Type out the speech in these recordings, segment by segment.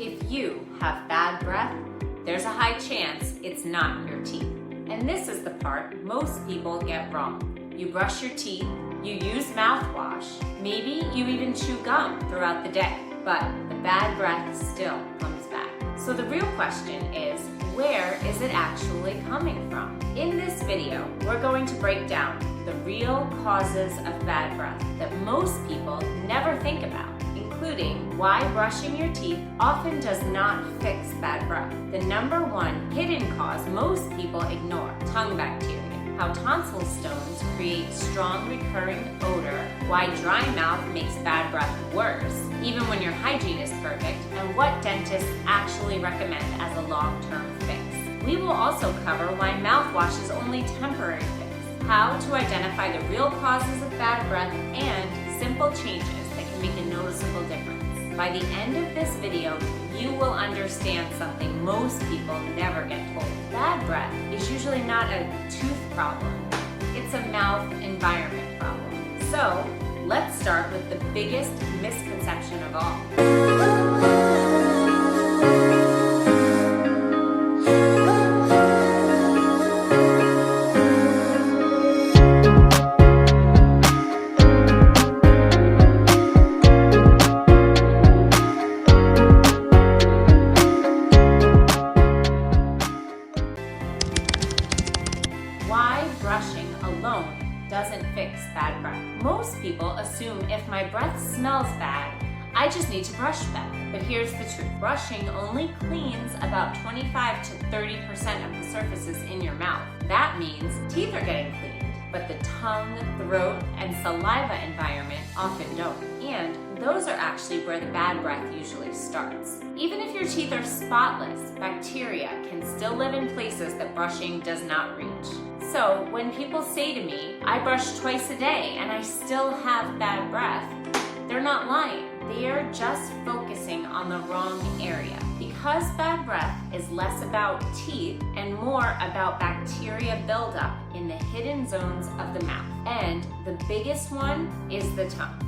If you have bad breath, there's a high chance it's not your teeth. And this is the part most people get wrong. You brush your teeth, you use mouthwash, maybe you even chew gum throughout the day, but the bad breath still comes back. So the real question is, where is it actually coming from? In this video, we're going to break down the real causes of bad breath that most people never think about, including why brushing your teeth often does not fix bad breath, the #1 hidden cause most people ignore, tongue bacteria, how tonsil stones create strong recurring odor, why dry mouth makes bad breath worse, even when your hygiene is perfect, and what dentists actually recommend as a long-term fix. We will also cover why mouthwash is only temporary fix, how to identify the real causes of bad breath, and simple changes that can make a noticeable difference. By the end of this video, you will understand something most people never get told. Bad breath is usually not a tooth problem, it's a mouth environment problem. So, let's start with the biggest misconception of all. Why brushing alone doesn't fix bad breath. Most people assume if my breath smells bad, I just need to brush better. But here's the truth. Brushing only cleans about 25 to 30% of the surfaces in your mouth. That means teeth are getting cleaned, but the tongue, throat, and saliva environment often don't. And those are actually where the bad breath usually starts. Even if your teeth are spotless, bacteria can still live in places that brushing does not reach. So when people say to me, I brush twice a day and I still have bad breath, they're not lying. They are just focusing on the wrong area. Because bad breath is less about teeth and more about bacteria buildup in the hidden zones of the mouth. And the biggest one is the tongue.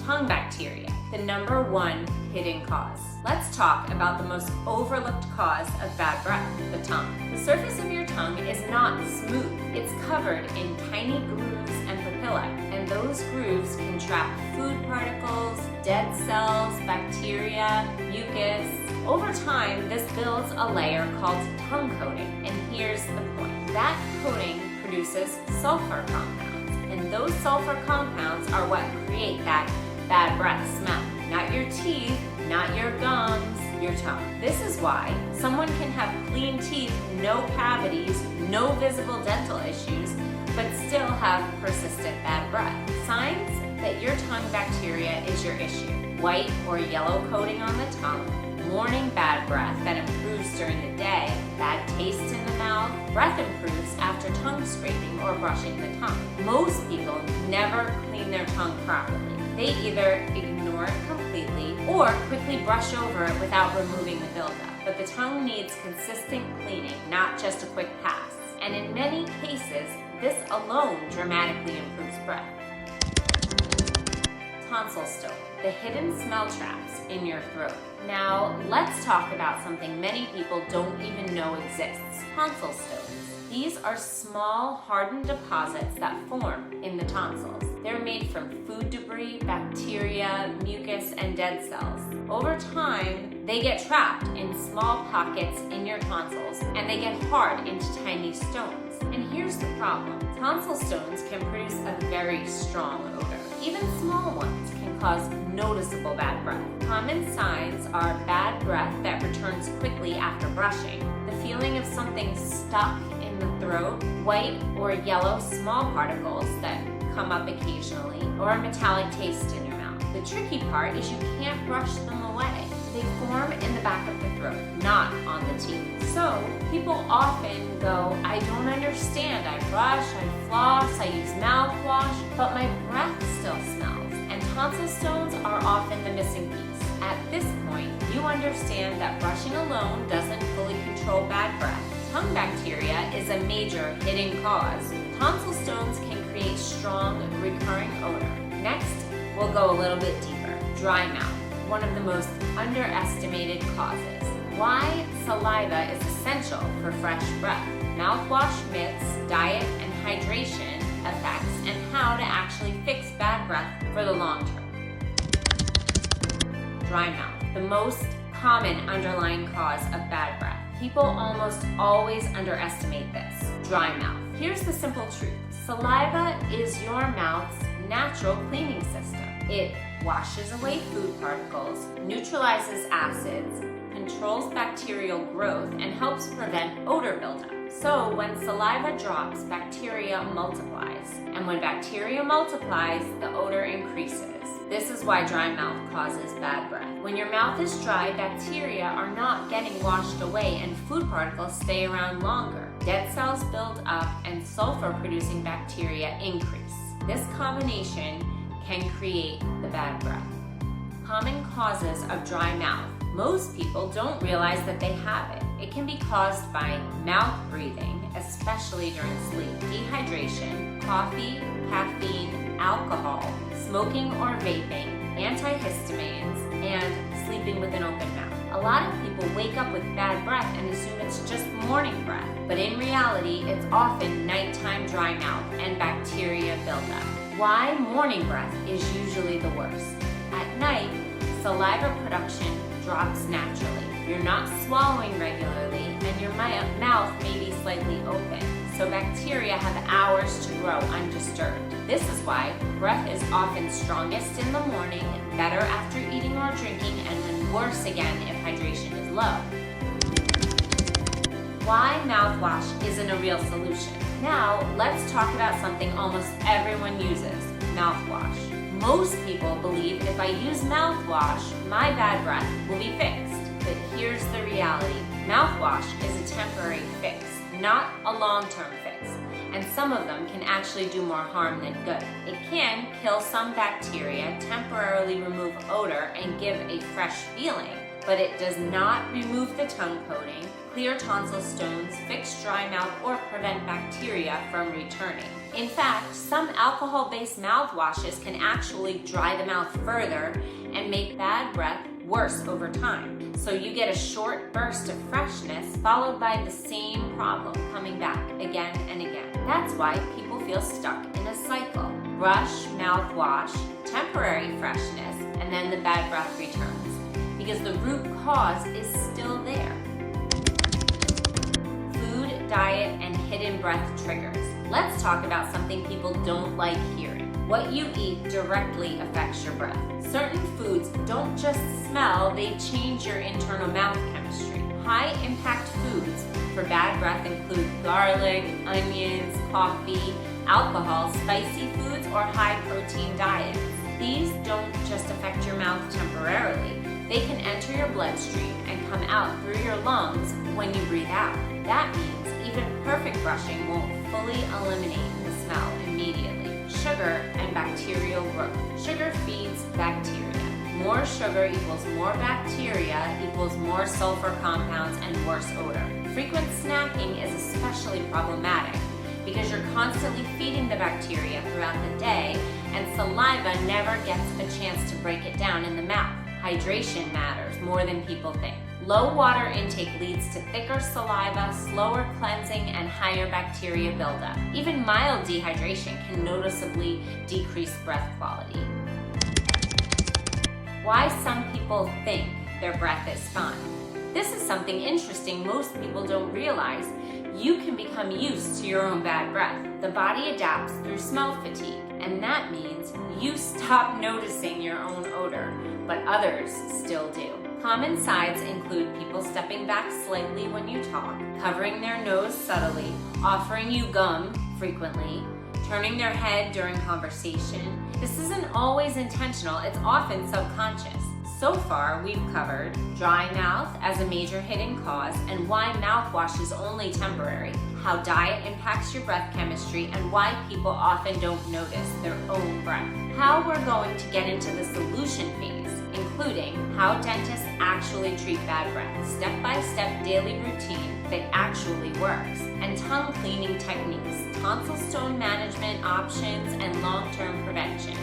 Tongue bacteria, the #1 hidden cause. Let's talk about the most overlooked cause of bad breath, the tongue. The surface of your tongue is not smooth. It's covered in tiny grooves and papillae, and those grooves can trap food particles, dead cells, bacteria, mucus. Over time, this builds a layer called tongue coating, and here's the point. That coating produces sulfur compounds, and those sulfur compounds are what create that bad breath smell. Not your teeth, not your gums, your tongue. This is why someone can have clean teeth, no cavities, no visible dental issues, but still have persistent bad breath. Signs that your tongue bacteria is your issue: white or yellow coating on the tongue, morning bad breath that improves during the day, bad taste in the mouth, breath improves after tongue scraping or brushing the tongue. Most people never clean their tongue properly. They either ignore it completely or quickly brush over it without removing the buildup. But the tongue needs consistent cleaning, not just a quick pass. And in many cases, this alone dramatically improves breath. Tonsil stone, the hidden smell traps in your throat. Now, let's talk about something many people don't even know exists: tonsil stones. These are small, hardened deposits that form in the tonsils. They're made from food debris, bacteria, mucus, and dead cells. Over time, they get trapped in small pockets in your tonsils, and they get hard into tiny stones. And here's the problem. Tonsil stones can produce a very strong odor. Even small ones can cause noticeable bad breath. Common signs are bad breath that returns quickly after brushing, the feeling of something stuck in the throat, white or yellow small particles that come up occasionally, or a metallic taste in your mouth. The tricky part is you can't brush them away. They form in the back of the throat, not on the teeth. So people often go, I don't understand. I brush, I floss, I use mouthwash, but my breath still smells. And tonsil stones are often the missing piece. At this point, you understand that brushing alone doesn't fully control bad breath. Tongue bacteria is a major hidden cause. Tonsil stones can create strong, recurring odor. Next, we'll go a little bit deeper. Dry mouth. one of the most underestimated causes. Why saliva is essential for fresh breath, mouthwash myths, diet and hydration effects, and how to actually fix bad breath for the long term. Dry mouth, the most common underlying cause of bad breath. People almost always underestimate this. Dry mouth. Here's the simple truth. Saliva is your mouth's natural cleaning system. It washes away food particles, neutralizes acids, controls bacterial growth, and helps prevent odor buildup. So when saliva drops, bacteria multiplies. And when bacteria multiplies, the odor increases. This is why dry mouth causes bad breath. When your mouth is dry, bacteria are not getting washed away and food particles stay around longer. Dead cells build up and sulfur-producing bacteria increase. This combination can create the bad breath. Common causes of dry mouth. Most people don't realize that they have it. It can be caused by mouth breathing, especially during sleep, dehydration, coffee, caffeine, alcohol, smoking or vaping, antihistamines, and sleeping with an open mouth. A lot of people wake up with bad breath and assume it's just morning breath, but in reality, it's often nighttime dry mouth and bacteria buildup. Why morning breath is usually the worst. At night, saliva production drops naturally. You're not swallowing regularly, and your mouth may be slightly open, so bacteria have hours to grow undisturbed. This is why breath is often strongest in the morning, better after eating or drinking, and then worse again if hydration is low. Why mouthwash isn't a real solution. Now, let's talk about something almost everyone uses, mouthwash. Most people believe if I use mouthwash, my bad breath will be fixed. But here's the reality. Mouthwash is a temporary fix, not a long-term fix. And some of them can actually do more harm than good. It can kill some bacteria, temporarily remove odor, and give a fresh feeling, but it does not remove the tongue coating, clear tonsil stones, fix dry mouth, or prevent bacteria from returning. In fact, some alcohol-based mouthwashes can actually dry the mouth further and make bad breath worse over time. So you get a short burst of freshness followed by the same problem coming back again and again. That's why people feel stuck in a cycle. Brush, mouthwash, temporary freshness, and then the bad breath returns. Because the root cause is still there. Food, diet, and hidden breath triggers. Let's talk about something people don't like hearing. What you eat directly affects your breath. Certain foods don't just smell, they change your internal mouth chemistry. High-impact foods for bad breath include garlic, onions, coffee, alcohol, spicy foods, or high-protein diets. These don't just affect your mouth temporarily. They can enter your bloodstream and come out through your lungs when you breathe out. That means even perfect brushing won't fully eliminate the smell immediately. Sugar and bacterial growth. Sugar feeds bacteria. More sugar equals more bacteria equals more sulfur compounds and worse odor. Frequent snacking is especially problematic because you're constantly feeding the bacteria throughout the day and saliva never gets a chance to break it down in the mouth. Hydration matters more than people think. Low water intake leads to thicker saliva, slower cleansing, and higher bacteria buildup. Even mild dehydration can noticeably decrease breath quality. Why some people think their breath is fine. This is something interesting most people don't realize. You can become used to your own bad breath. The body adapts through smell fatigue, and that means you stop noticing your own odor, but others still do. Common signs include people stepping back slightly when you talk, covering their nose subtly, offering you gum frequently, turning their head during conversation. This isn't always intentional, it's often subconscious. So far, we've covered dry mouth as a major hidden cause and why mouthwash is only temporary, how diet impacts your breath chemistry, and why people often don't notice their own breath. How we're going to get into the solution phase, including how dentists actually treat bad breath, step-by-step daily routine that actually works, and tongue cleaning techniques, tonsil stone management options, and long-term prevention.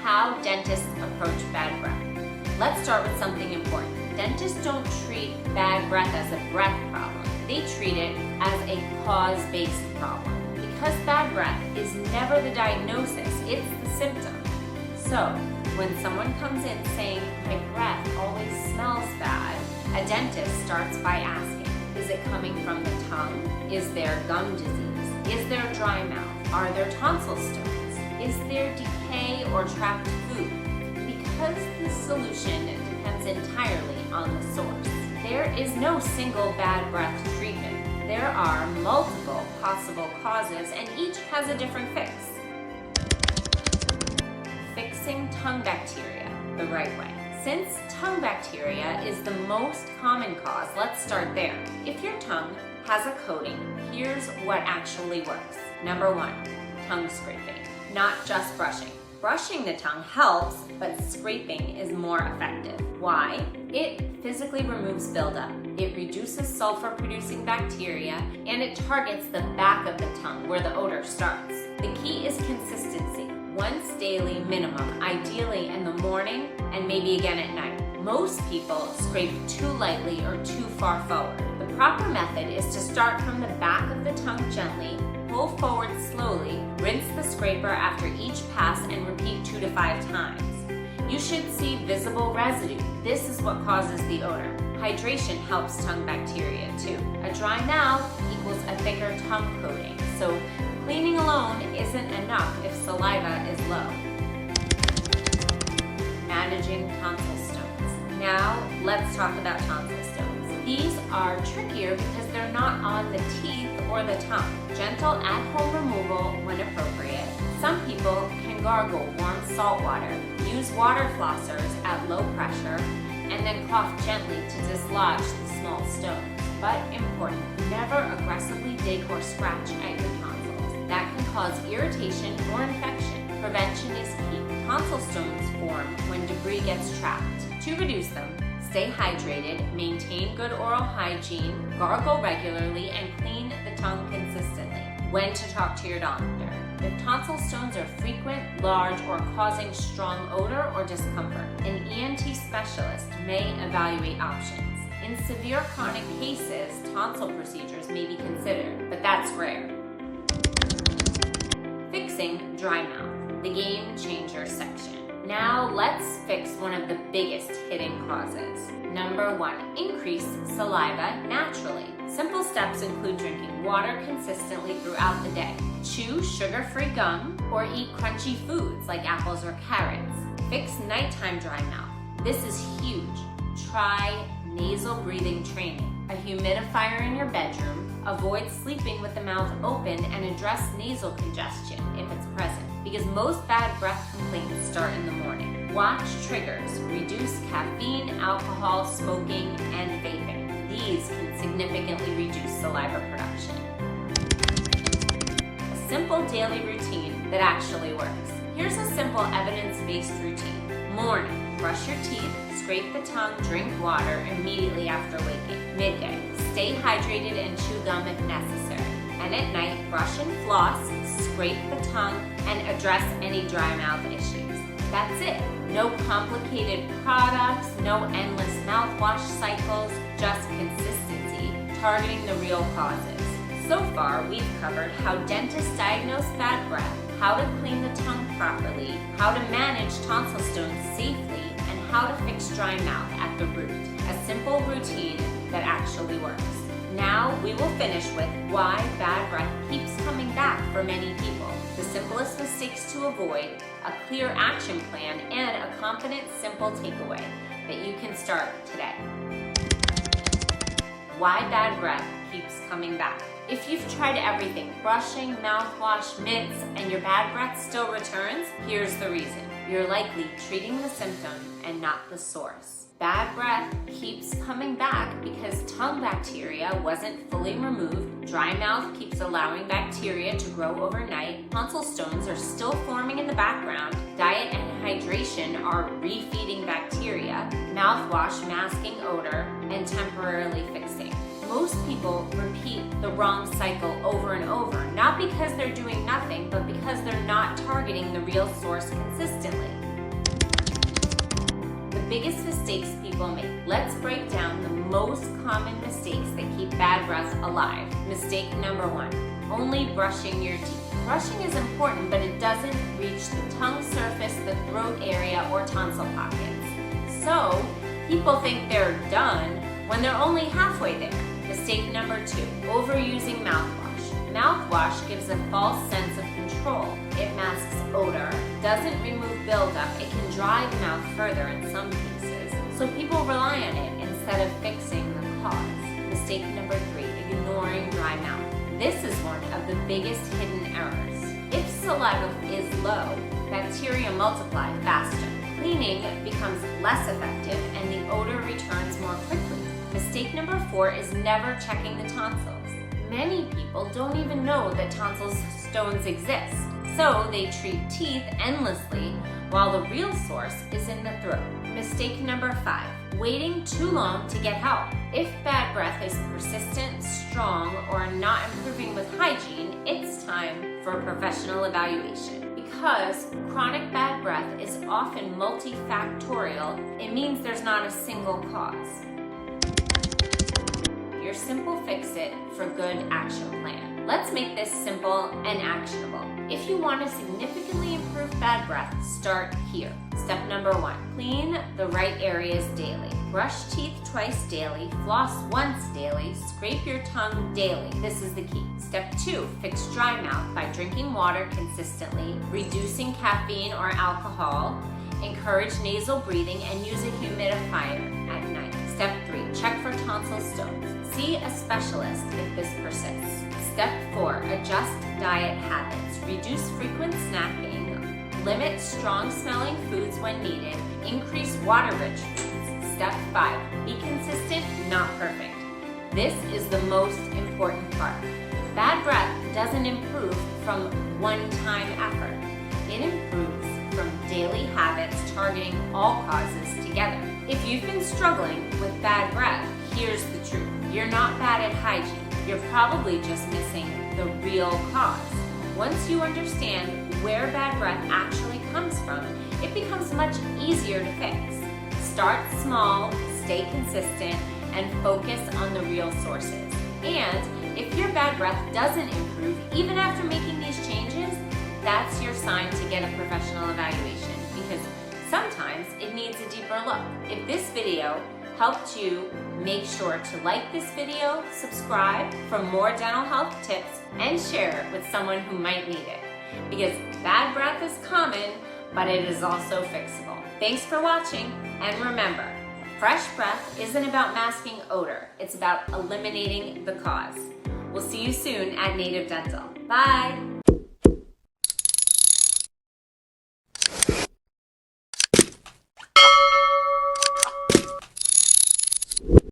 how dentists approach bad breath. Let's start with something important. Dentists don't treat bad breath as a breath problem. They treat it as a cause-based problem. Because bad breath is never the diagnosis, it's the symptom. So, when someone comes in saying, my breath always smells bad, a dentist starts by asking, is it coming from the tongue? Is there gum disease? Is there dry mouth? Are there tonsil stones? Is there decay or trapped food? Because the solution depends entirely on the source. There is no single bad breath treatment. There are multiple possible causes and each has a different fix. Fixing tongue bacteria the right way. Since tongue bacteria is the most common cause, let's start there. If your tongue has a coating, here's what actually works. Number 1, tongue scraping, not just brushing. Brushing the tongue helps, but scraping is more effective. Why? It physically removes buildup, it reduces sulfur-producing bacteria, and it targets the back of the tongue where the odor starts. The key is consistency. Once daily minimum, ideally in the morning and maybe again at night. Most people scrape too lightly or too far forward. The proper method is to start from the back of the tongue gently, pull forward slowly, rinse the scraper after each pass and repeat 2 to 5 times. You should see visible residue. This is what causes the odor. Hydration helps tongue bacteria too. A dry mouth equals a thicker tongue coating, so cleaning alone isn't enough if saliva is low. Managing tonsil stones. Now, let's talk about tonsil stones. These are trickier because they're not on the teeth or the tongue. Gentle at-home removal when appropriate. Some people can gargle warm salt water, use water flossers at low pressure, and then cough gently to dislodge the small stones. But important, never aggressively dig or scratch at your tonsils. That can cause irritation or infection. Prevention is key. Tonsil stones form when debris gets trapped. To reduce them, stay hydrated, maintain good oral hygiene, gargle regularly, and clean the tongue consistently. When to talk to your doctor. If tonsil stones are frequent, large, or causing strong odor or discomfort, an ENT specialist may evaluate options. In severe chronic cases, tonsil procedures may be considered, but that's rare. Fixing dry mouth, the game changer section. Now let's fix one of the biggest hidden causes. Number 1, increase saliva naturally. Simple steps include drinking water consistently throughout the day. Chew sugar-free gum or eat crunchy foods like apples or carrots. Fix nighttime dry mouth. This is huge. Try nasal breathing training. A humidifier in your bedroom. Avoid sleeping with the mouth open and address nasal congestion if it's present, because most bad breath complaints start in the morning. Watch triggers. Reduce caffeine, alcohol, smoking, and vaping. These can significantly reduce saliva production. A simple daily routine that actually works. Here's a simple evidence-based routine. Morning, brush your teeth, scrape the tongue, drink water immediately after waking. Midday, stay hydrated and chew gum if necessary. And at night, brush and floss, scrape the tongue, and address any dry mouth issues. That's it. No complicated products, no endless mouthwash cycles, just consistency, targeting the real causes. So far, we've covered how dentists diagnose bad breath, how to clean the tongue properly, how to manage tonsil stones safely, and how to fix dry mouth at the root. A simple routine that actually works. Now we will finish with why bad breath keeps coming back for many people, the simplest mistakes to avoid, a clear action plan, and a confident, simple takeaway that you can start today. Why bad breath keeps coming back. If you've tried everything, brushing, mouthwash, mitts, and your bad breath still returns, here's the reason. You're likely treating the symptom and not the source. Bad breath keeps coming back because tongue bacteria wasn't fully removed, dry mouth keeps allowing bacteria to grow overnight, tonsil stones are still forming in the background, diet and hydration are refeeding bacteria, mouthwash masking odor, and temporarily fixing. Most people repeat the wrong cycle over and over, not because they're doing nothing, but because they're not targeting the real source consistently. biggest mistakes people make. Let's break down the most common mistakes that keep bad breath alive. Mistake number 1, only brushing your teeth. Brushing is important, but it doesn't reach the tongue surface, the throat area, or tonsil pockets. So, people think they're done when they're only halfway there. Mistake number 2, overusing mouthwash. Mouthwash gives a false sense of control. It masks odor, doesn't remove buildup, it can dry the mouth further in some cases, so people rely on it instead of fixing the cause. Mistake number 3, ignoring dry mouth. This is one of the biggest hidden errors. If saliva is low, bacteria multiply faster. Cleaning becomes less effective and the odor returns more quickly. Mistake number 4 is never checking the tonsils. Many people don't even know that tonsil stones exist, so they treat teeth endlessly while the real source is in the throat. Mistake number 5, waiting too long to get help. If bad breath is persistent, strong, or not improving with hygiene, it's time for a professional evaluation. Because chronic bad breath is often multifactorial, it means there's not a single cause. Your simple fix-it for good action plan. Let's make this simple and actionable. If you want to significantly improve bad breath, start here. Step number 1, clean the right areas daily. Brush teeth twice daily, floss once daily, scrape your tongue daily. This is the key. Step 2, fix dry mouth by drinking water consistently, reducing caffeine or alcohol, encourage nasal breathing, and use a humidifier at night. Step 3, check for tonsil stones. See a specialist if this persists. Step 4, adjust diet habits. Reduce frequent snacking, limit strong-smelling foods when needed, increase water-rich foods. Step 5, be consistent, not perfect. This is the most important part. Bad breath doesn't improve from one-time effort. It improves from daily habits targeting all causes together. If you've been struggling with bad breath, here's the truth. You're not bad at hygiene. You're probably just missing the real cause. Once you understand where bad breath actually comes from, it becomes much easier to fix. Start small, stay consistent, and focus on the real sources. And if your bad breath doesn't improve, even after making these changes, that's your sign to get a professional evaluation, because sometimes it needs a deeper look. If this video helped you, make sure to like this video, subscribe for more dental health tips, and share it with someone who might need it. Because bad breath is common, but it is also fixable. Thanks for watching, and remember, fresh breath isn't about masking odor, it's about eliminating the cause. We'll see you soon at Native Dental. Bye!